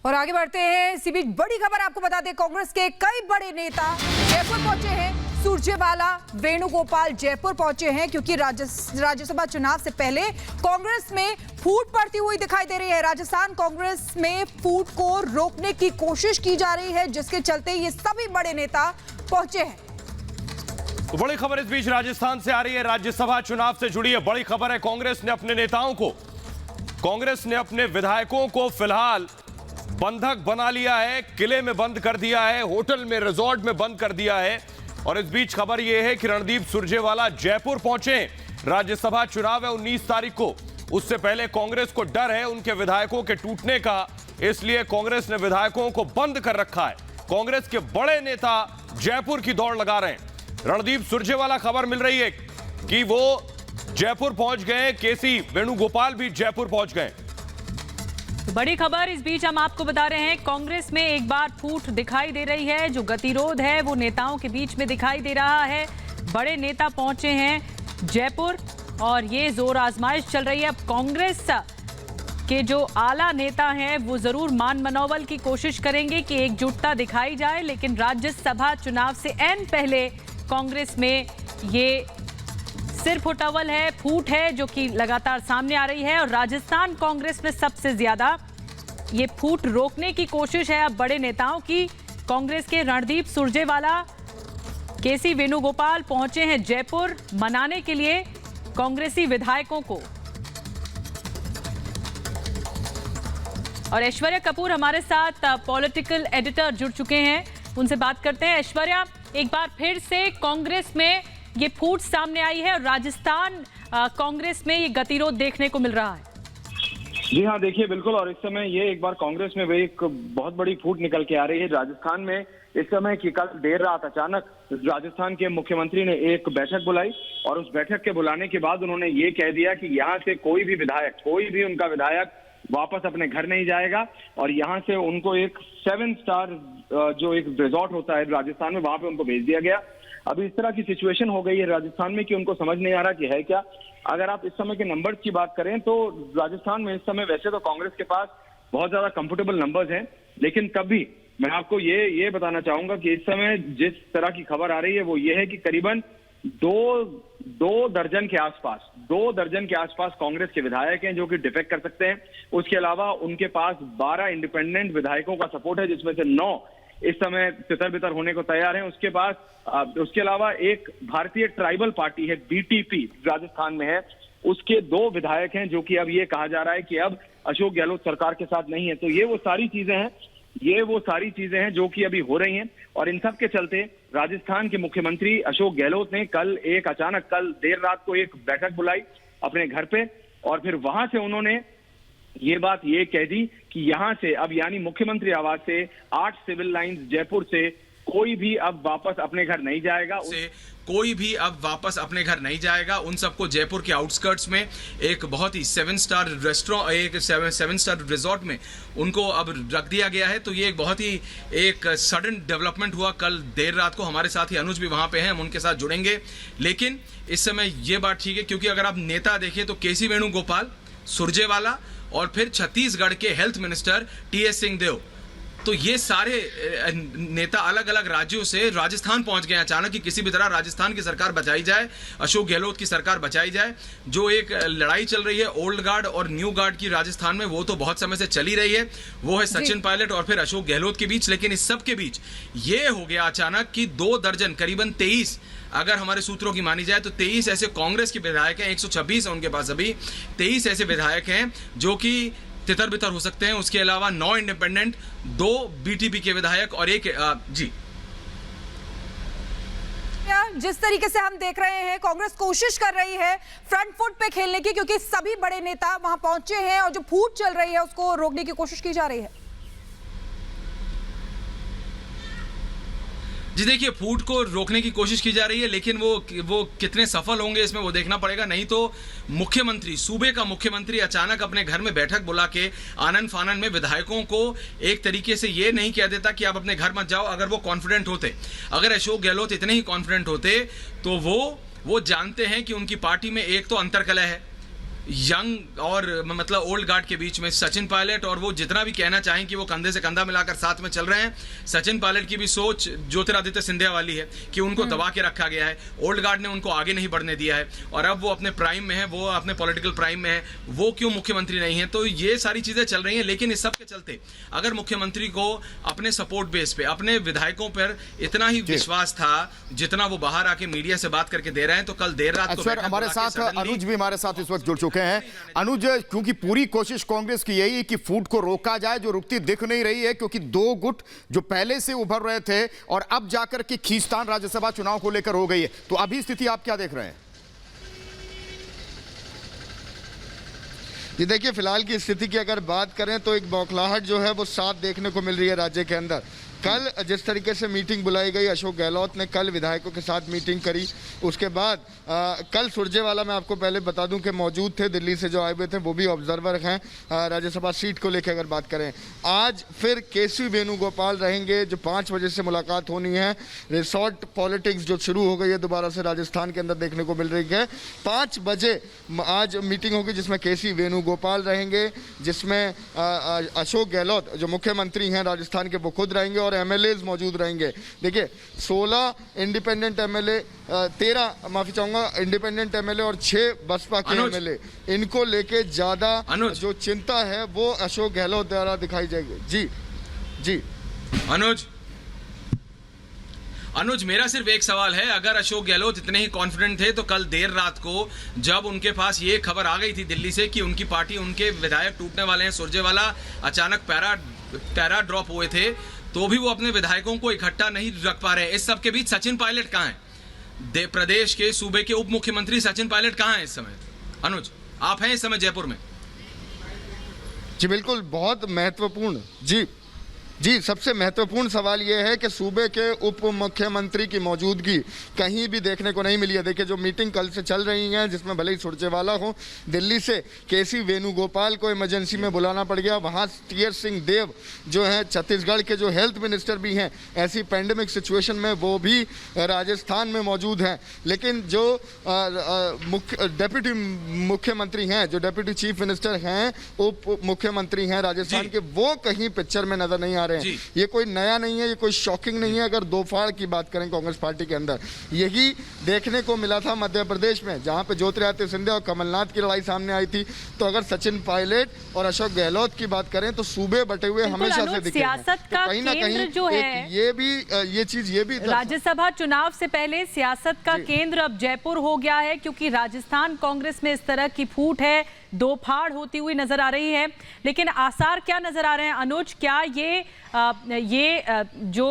और आगे बढ़ते हैं। इसी बीच बड़ी खबर आपको बता दें, कांग्रेस के कई बड़े नेता जयपुर पहुंचे हैं। सुरजेवाला, वेणुगोपाल जयपुर पहुंचे हैं क्योंकि राज्यसभा चुनाव से पहले कांग्रेस में फूट पड़ती हुई दिखाई दे रही है। राजस्थान कांग्रेस में फूट को रोकने की कोशिश की जा रही है, जिसके चलते ये सभी बड़े नेता पहुंचे हैं। तो बड़ी खबर इस बीच राजस्थान से आ रही है, राज्यसभा चुनाव से जुड़ी है बड़ी खबर है। कांग्रेस ने अपने विधायकों को फिलहाल बंधक बना लिया है, किले में बंद कर दिया है, होटल में, रिजॉर्ट में बंद कर दिया है। और इस बीच खबर यह है कि रणदीप सुरजेवाला जयपुर पहुंचे। राज्यसभा चुनाव है 19 तारीख को। उससे पहले कांग्रेस को डर है उनके विधायकों के टूटने का, इसलिए कांग्रेस ने विधायकों को बंद कर रखा है। कांग्रेस के बड़े नेता जयपुर की दौड़ लगा रहे हैं। रणदीप सुरजेवाला, खबर मिल रही है कि वो जयपुर पहुंच गए। केसी वेणुगोपाल भी जयपुर पहुंच गए। बड़ी खबर इस बीच हम आपको बता रहे हैं, कांग्रेस में एक बार फूट दिखाई दे रही है। जो गतिरोध है वो नेताओं के बीच में दिखाई दे रहा है। बड़े नेता पहुंचे हैं जयपुर और ये जोर आजमाइश चल रही है। अब कांग्रेस के जो आला नेता हैं वो जरूर मान मनोबल की कोशिश करेंगे कि एकजुटता दिखाई जाए, लेकिन राज्यसभा चुनाव से ऐन पहले कांग्रेस में ये सिर्फ उठावल है, फूट है जो कि लगातार सामने आ रही है। और राजस्थान कांग्रेस में सबसे ज्यादा ये फूट रोकने की कोशिश है अब बड़े नेताओं की। कांग्रेस के रणदीप सुरजेवाला, केसी वेणुगोपाल पहुंचे हैं जयपुर मनाने के लिए कांग्रेसी विधायकों को। और ऐश्वर्या कपूर हमारे साथ पॉलिटिकल एडिटर जुड़ चुके हैं, उनसे बात करते हैं। ऐश्वर्या, एक बार फिर से कांग्रेस में ये फूट सामने आई है और राजस्थान कांग्रेस में ये गतिरोध देखने को मिल रहा है। जी हाँ, देखिए बिल्कुल। और इस समय ये एक बार कांग्रेस में भी एक बहुत बड़ी फूट निकल के आ रही है राजस्थान में इस समय कि कल देर रात अचानक राजस्थान के मुख्यमंत्री ने एक बैठक बुलाई और उस बैठक के बुलाने के बाद उन्होंने ये कह दिया कि यहाँ से कोई भी उनका विधायक वापस अपने घर नहीं जाएगा और यहाँ से उनको एक 7 स्टार जो एक रिजॉर्ट होता है राजस्थान में, वहां पे उनको भेज दिया गया। अभी इस तरह की सिचुएशन हो गई है राजस्थान में कि उनको समझ नहीं आ रहा कि है क्या। अगर आप इस समय के नंबर्स की बात करें तो राजस्थान में इस समय वैसे तो कांग्रेस के पास बहुत ज्यादा कंफर्टेबल नंबर्स हैं, लेकिन तब भी मैं आपको ये बताना चाहूंगा कि इस समय जिस तरह की खबर आ रही है वो ये है कि करीबन दो दर्जन के आसपास कांग्रेस के विधायक हैं जो कि डिफेक्ट कर सकते हैं। उसके अलावा उनके पास 12 इंडिपेंडेंट विधायकों का सपोर्ट है, जिसमें से 9 इस समय तितर-बितर होने को तैयार हैं। उसके अलावा एक भारतीय ट्राइबल पार्टी है, बीटीपी, राजस्थान में है, उसके 2 विधायक हैं जो कि अब ये कहा जा रहा है कि अब अशोक गहलोत सरकार के साथ नहीं है। तो ये वो सारी चीजें हैं जो कि अभी हो रही हैं। और इन सब के चलते राजस्थान के मुख्यमंत्री अशोक गहलोत ने कल देर रात को एक बैठक बुलाई अपने घर पे और फिर वहां से उन्होंने ये बात ये कह दी कि यहां से अब यानी मुख्यमंत्री आवास से 8 सिविल लाइंस जयपुर से कोई भी अब वापस अपने घर नहीं जाएगा। उन सबको जयपुर के आउटस्कर्ट्स में एक बहुत ही 7 स्टार रिजॉर्ट में उनको अब रख दिया गया है। तो ये एक बहुत ही एक सडन डेवलपमेंट हुआ कल देर रात को। हमारे साथ ही अनुज भी वहां पे हैं, हम उनके साथ जुड़ेंगे। लेकिन इस समय ये बात ठीक है क्योंकि अगर आप नेता देखें तो केसी वेणुगोपाल, सुरजेवाला और फिर छत्तीसगढ़ के हेल्थ मिनिस्टर टीएस सिंहदेव, तो ये सारे नेता अलग अलग राज्यों से राजस्थान पहुंच गए अचानक कि किसी भी तरह राजस्थान की सरकार बचाई जाए, अशोक गहलोत की सरकार बचाई जाए। जो एक लड़ाई चल रही है ओल्ड गार्ड और न्यू गार्ड की राजस्थान में, वो तो बहुत समय से चली रही है, वो है सचिन पायलट और फिर अशोक गहलोत के बीच। लेकिन इस सब के बीच ये हो गया अचानक कि 2 दर्जन करीबन 23, अगर हमारे सूत्रों की मानी जाए तो 23 ऐसे कांग्रेस के विधायक हैं, 126 है उनके पास अभी, 23 ऐसे विधायक हैं जो कि तितर बितर हो सकते हैं। उसके अलावा 9 इंडिपेंडेंट, 2 बीटीपी के विधायक और एक जी। जिस तरीके से हम देख रहे हैं, कांग्रेस कोशिश कर रही है फ्रंट फुट पे खेलने की, क्योंकि सभी बड़े नेता वहां पहुंचे हैं और जो फूट चल रही है उसको रोकने की कोशिश की जा रही है। जी देखिए, फूट को रोकने की कोशिश की जा रही है, लेकिन वो कितने सफल होंगे इसमें वो देखना पड़ेगा। नहीं तो मुख्यमंत्री, सूबे का मुख्यमंत्री अचानक अपने घर में बैठक बुला के आनन फानन में विधायकों को एक तरीके से ये नहीं कह देता कि आप अपने घर मत जाओ। अगर वो कॉन्फिडेंट होते, अगर अशोक गहलोत इतने ही कॉन्फिडेंट होते तो वो जानते हैं कि उनकी पार्टी में एक तो अंतर्कलह है, यंग और मतलब ओल्ड गार्ड के बीच में सचिन पायलट, और वो जितना भी कहना चाहें कि वो कंधे से कंधा मिलाकर साथ में चल रहे हैं, सचिन पायलट की भी सोच ज्योतिरादित्य सिंधिया वाली है कि उनको दबा के रखा गया है। ओल्ड गार्ड ने उनको आगे नहीं बढ़ने दिया है और अब वो अपने प्राइम में है, वो अपने पॉलिटिकल प्राइम में है, वो क्यों मुख्यमंत्री नहीं है। तो ये सारी चीजें चल रही हैं। लेकिन इस सब के चलते अगर मुख्यमंत्री को अपने सपोर्ट बेस पे, अपने विधायकों पर इतना ही विश्वास था जितना वो बाहर आके मीडिया से बात करके दे रहे हैं, तो कल देर रात को हमारे साथ अनुज भी हमारे साथ इस वक्त जुड़ चुके हैं। अनुज, क्योंकि पूरी कोशिश कांग्रेस की यही है कि फूट को रोका जाए, जो रुकती दिख नहीं रही है, क्योंकि दो गुट जो पहले से उभर रहे थे और अब जाकर के खींचतान राज्यसभा चुनाव को लेकर हो गई है, तो अभी स्थिति आप क्या देख रहे हैं? ये देखिए, फिलहाल की स्थिति की अगर बात करें तो एक बौखलाहट जो है वो साफ देखने को मिल रही है राज्य के अंदर। कल जिस तरीके से मीटिंग बुलाई गई, अशोक गहलोत ने कल विधायकों के साथ मीटिंग करी, उसके बाद कल सुरजेवाला, मैं आपको पहले बता दूं कि मौजूद थे, दिल्ली से जो आए हुए थे, वो भी ऑब्जर्वर हैं राज्यसभा सीट को लेकर अगर बात करें। आज फिर केसी वेणुगोपाल रहेंगे, जो 5 बजे से मुलाकात होनी है। रिसोर्ट पॉलिटिक्स जो शुरू हो गई है दोबारा से राजस्थान के अंदर देखने को मिल रही है। 5 बजे आज मीटिंग होगी जिसमें केसी वेणुगोपाल रहेंगे, जिसमें अशोक गहलोत जो मुख्यमंत्री हैं राजस्थान के वो खुद रहेंगे और एमएलए मौजूद रहेंगे। देखिए, 16 इंडिपेंडेंट एमएलए, 13 माफी चाहूंगा इंडिपेंडेंट एमएलए और 6 बसपा के एमएलए, इनको लेके ज्यादा जो चिंता है वो अशोक गहलोत द्वारा दिखाई जाएगी। जी जी अनुज, मेरा सिर्फ एक सवाल है, अगर अशोक गहलोत इतने ही कॉन्फिडेंट थे तो कल देर रात को जब उनके पास ये खबर आ गई थी दिल्ली से कि उनकी पार्टी, उनके विधायक टूटने वाले हैं, सुरजेवाला अचानक पैरा ड्रॉप हुए थे, तो भी वो अपने विधायकों को इकट्ठा नहीं रख पा रहे हैं। इस सब के बीच सचिन पायलट कहां है? प्रदेश के सूबे के उप मुख्यमंत्री सचिन पायलट कहां है इस समय? अनुज, आप हैं इस समय जयपुर में? जी बिल्कुल, बहुत महत्वपूर्ण। जी, सबसे महत्वपूर्ण सवाल यह है कि सूबे के उप मुख्यमंत्री की मौजूदगी कहीं भी देखने को नहीं मिली है। देखिए, जो मीटिंग कल से चल रही है, जिसमें भले ही सुरजेवाला हो, दिल्ली से केसी वेणुगोपाल को इमरजेंसी में बुलाना पड़ गया। वहाँ टीएस सिंह देव जो हैं छत्तीसगढ़ के, जो हेल्थ मिनिस्टर भी हैं, ऐसी पैंडेमिक सिचुएशन में वो भी राजस्थान में मौजूद हैं। लेकिन जो डेप्यूटी मुख्यमंत्री हैं, जो डेप्यूटी चीफ मिनिस्टर हैं, उप मुख्यमंत्री हैं राजस्थान के, वो कहीं पिक्चर में नजर नहीं आ रहे हैं। ये कोई नया नहीं है, ये कोई शॉकिंग नहीं है। अगर दो फाड़ की बात करें कांग्रेस पार्टी के अंदर, यही देखने को मिला था मध्य प्रदेश में, जहां पे ज्योतिरादित्य सिंधिया और कमलनाथ की लड़ाई सामने आई थी। तो अगर सचिन पायलट और अशोक गहलोत की बात करें तो सूबे बटे हुए हमेशा से दिखे हैं। सियासत का कहीं ना कहीं जो है, ये चीज भी राज्यसभा चुनाव से पहले सियासत का केंद्र अब जयपुर हो गया है, क्योंकि राजस्थान कांग्रेस में इस तरह की फूट है, दो फाड़ होती हुई नजर आ रही है। लेकिन आसार क्या नजर आ रहे हैं अनुज? क्या ये जो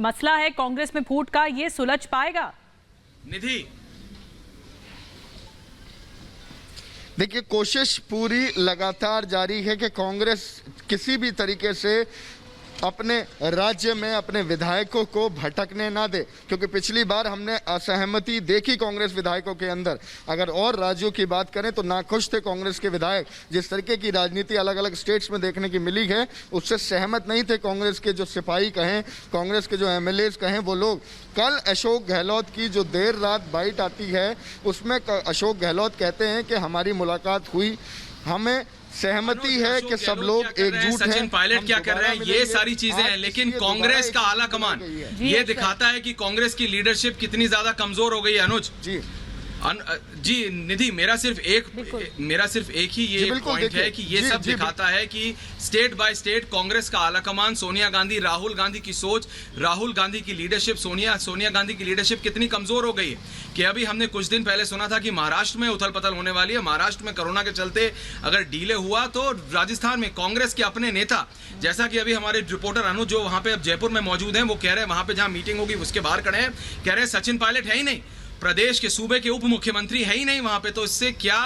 मसला है कांग्रेस में फूट का, ये सुलझ पाएगा? निधि, देखिए, कोशिश पूरी लगातार जारी है कि कांग्रेस किसी भी तरीके से अपने राज्य में अपने विधायकों को भटकने ना दे, क्योंकि पिछली बार हमने असहमति देखी कांग्रेस विधायकों के अंदर। अगर और राज्यों की बात करें तो नाखुश थे कांग्रेस के विधायक, जिस तरीके की राजनीति अलग अलग स्टेट्स में देखने की मिली है, उससे सहमत नहीं थे कांग्रेस के जो सिपाही कहें, कांग्रेस के जो एमएलए कहें, वो लोग। कल अशोक गहलोत की जो देर रात बाइट आती है, उसमें अशोक गहलोत कहते हैं कि हमारी मुलाकात हुई, हमें सहमति है कि सब लोग एकजुट हैं। सचिन पायलट क्या कर रहे हैं, ये सारी चीजें हैं। लेकिन कांग्रेस का आला कमान ये दिखाता है कि कांग्रेस की लीडरशिप कितनी ज्यादा कमजोर हो गई है। अनुज जी, निधि, मेरा सिर्फ एक ही ये पॉइंट है कि ये सब दिखाता है कि स्टेट बाय स्टेट कांग्रेस का आला कमान, सोनिया गांधी, राहुल गांधी की सोच, राहुल गांधी की लीडरशिप, सोनिया गांधी की लीडरशिप कितनी कमजोर हो गई है। कि अभी हमने कुछ दिन पहले सुना था कि महाराष्ट्र में उथल पथल होने वाली है, महाराष्ट्र में कोरोना के चलते अगर डीले हुआ तो राजस्थान में कांग्रेस के अपने नेता, जैसा कि अभी हमारे रिपोर्टर अनुज जो वहां पे अब जयपुर में मौजूद हैं, वो कह रहे हैं वहां पे जहां मीटिंग होगी उसके बाहर खड़े हैं, कह रहे हैं सचिन पायलट है ही नहीं, प्रदेश के सूबे के उप मुख्यमंत्री है ही नहीं वहां पे। तो इससे क्या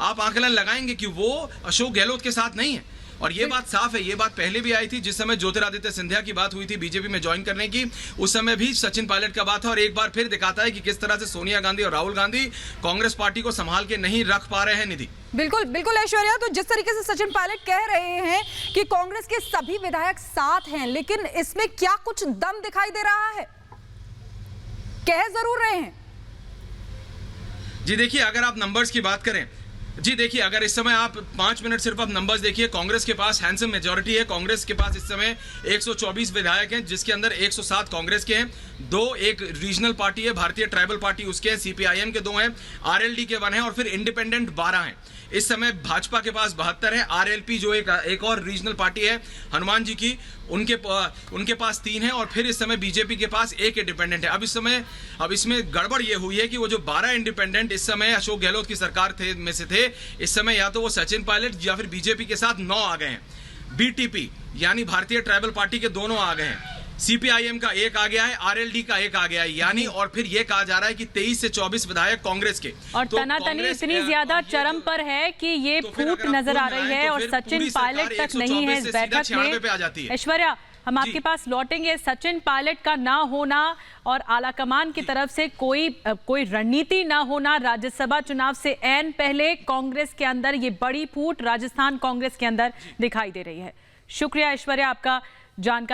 आप आकलन लगाएंगे कि वो अशोक गहलोत के साथ नहीं है? और ये बात साफ है, ये बात पहले भी आई थी जिस समय ज्योतिरादित्य सिंधिया की बात हुई थी बीजेपी में ज्वाइन करने की, उस समय भी सचिन पायलट का बात है। और एक बार फिर दिखाता है कि किस तरह से सोनिया गांधी और राहुल गांधी कांग्रेस पार्टी को संभाल के नहीं रख पा रहे हैं। निधि, बिल्कुल बिल्कुल ऐश्वर्या, तो जिस तरीके से सचिन पायलट कह रहे हैं कि कांग्रेस के सभी विधायक साथ हैं, लेकिन इसमें क्या कुछ दम दिखाई दे रहा है? कह जरूर रहे हैं। जी देखिए, अगर आप नंबर्स की बात करें जी देखिए, अगर इस समय आप 5 मिनट सिर्फ आप नंबर्स देखिए, कांग्रेस के पास हैंडसम मेजॉरिटी है। कांग्रेस के पास इस समय 124 विधायक हैं, जिसके अंदर 107 कांग्रेस के हैं, 2 एक रीजनल पार्टी है, भारतीय ट्राइबल पार्टी उसके हैं, सीपीआईएम के 2 हैं, आरएलडी के 1 हैं और फिर इंडिपेंडेंट 12 हैं। इस समय भाजपा के पास 72 है, आरएलपी जो एक और रीजनल पार्टी है हनुमान जी की, उनके पास 3 है और फिर इस समय बीजेपी के पास 1 इंडिपेंडेंट है। अब इसमें गड़बड़ ये हुई है कि वो जो 12 इंडिपेंडेंट इस समय अशोक गहलोत की सरकार में से थे, इस समय या तो वो सचिन पायलट या फिर बीजेपी के साथ 9 आ गए हैं। बीटीपी यानी भारतीय ट्राइबल पार्टी के दोनों आ गए हैं, सीपीआईएम का 1 आ गया है, आरएलडी का 1 आ गया है, यानी और फिर यह कहा जा रहा है कि 23 से 24 विधायक कांग्रेस के। और तनातनी इतनी ज्यादा चरम पर है कि ये फूट नजर आ रही है और सचिन पायलट तक नहीं है इस बैठक में। ऐश्वर्या, हम आपके पास लौटेंगे। सचिन पायलट का ना होना और आलाकमान की तरफ से कोई रणनीति ना होना, राज्यसभा चुनाव से ऐन पहले कांग्रेस के अंदर ये बड़ी फूट राजस्थान कांग्रेस के अंदर दिखाई दे रही है। शुक्रिया ऐश्वर्या आपका जानकारी।